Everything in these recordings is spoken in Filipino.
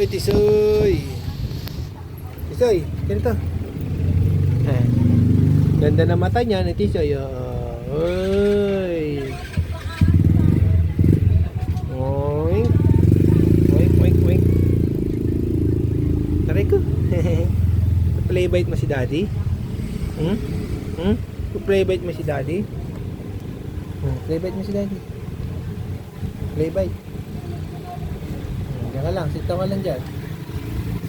Tisoy. Tisoy, ganito. Ganda na mata niya ni Tisoy. Uy. Oink. Oink, oink, oink. Taray ko. Playbite mo si Daddy? Playbite mo si Daddy? Playbite mo si Daddy. Playbite. Diyan ka lang, sitaw ka lang dyan.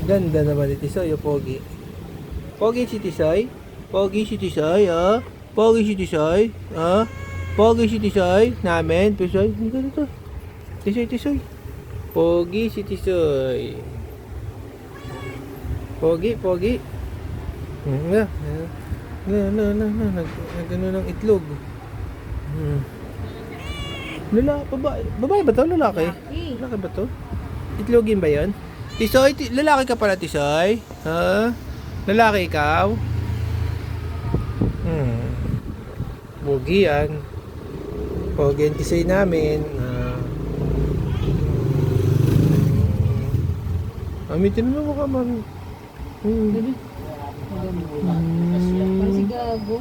Ganda naman ni Tisoy, Pogi. Pogi si Tisoy? Pogi si Tisoy, Pogi si Tisoy, Pogi si Tisoy namin, Tisoy. Dito. Tisoy. Pogi si Tisoy. Pogi. Nagano ng itlog. Babae ba to? Lalaki? Lalaki ba to? Itlogin ba yan? Tisoy, lalaki ka pala, Tisoy? Ha? Lalaki ikaw? Pogi yan. Pogi ang Tisoy namin. Mami, tinanong mo ka, Mami. Parang si Gago.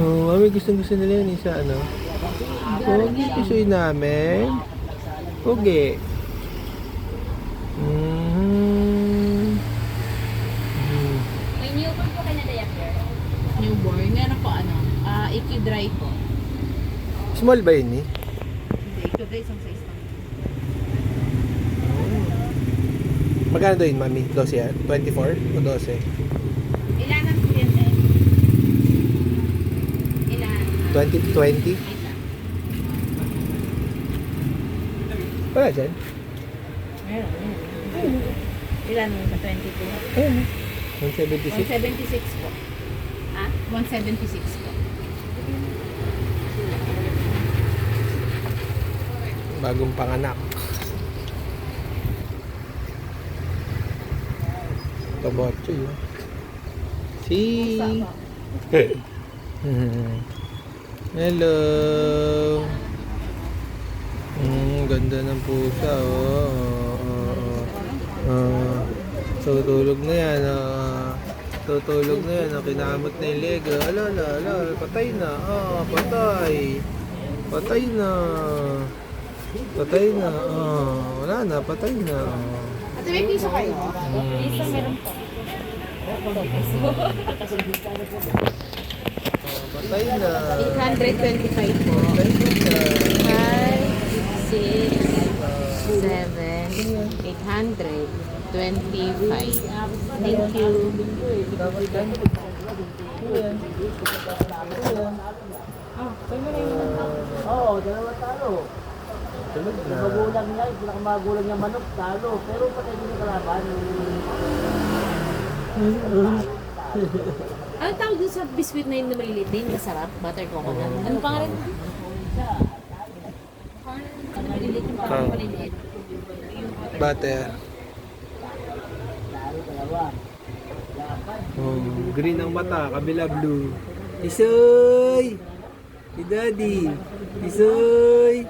Mami, gusto nila yun sa ano. Pogi, Tisoy namin. Pogi. May newborn po kayo na diaper? Newborn. Meron po Equi-Dry po. Small ba yun eh? Hindi, Equi-Dry isang size lang. Magkano doon, Mami? 12 yan? 24 o 12? Ilan ang kliyente? Ilan? 20? Wala dyan? Meron. Ilan mo sa 22? Ayun. 176. 176 po. Ha? 176 po. Bagong panganak. Kabotso yun. Hello. Ganda ng pusa. Tutulog na yan. Tutulog na yan. Kinamot na yung leg. Ala. Patay na. Patay. Patay na. Wala na. Patay na. Ate, may piso kayo? Isa meron po. Patay na. 825 po. Patay na. 5, 6, 7, 825. Thank you. Oo, dalawa talo. Tulog na. Magulang niya, pinakamagulang niya manok, talo. Pero patay din yung kalaban. Ano tawag dun sa biscuit na yun na maliliit din? Masarap? Butter coconut? Ano pangalan? Maliliit yung parang maliliit. Butter. Green ang mata, kabila blue. Tisoy! Si Daddy! Tisoy!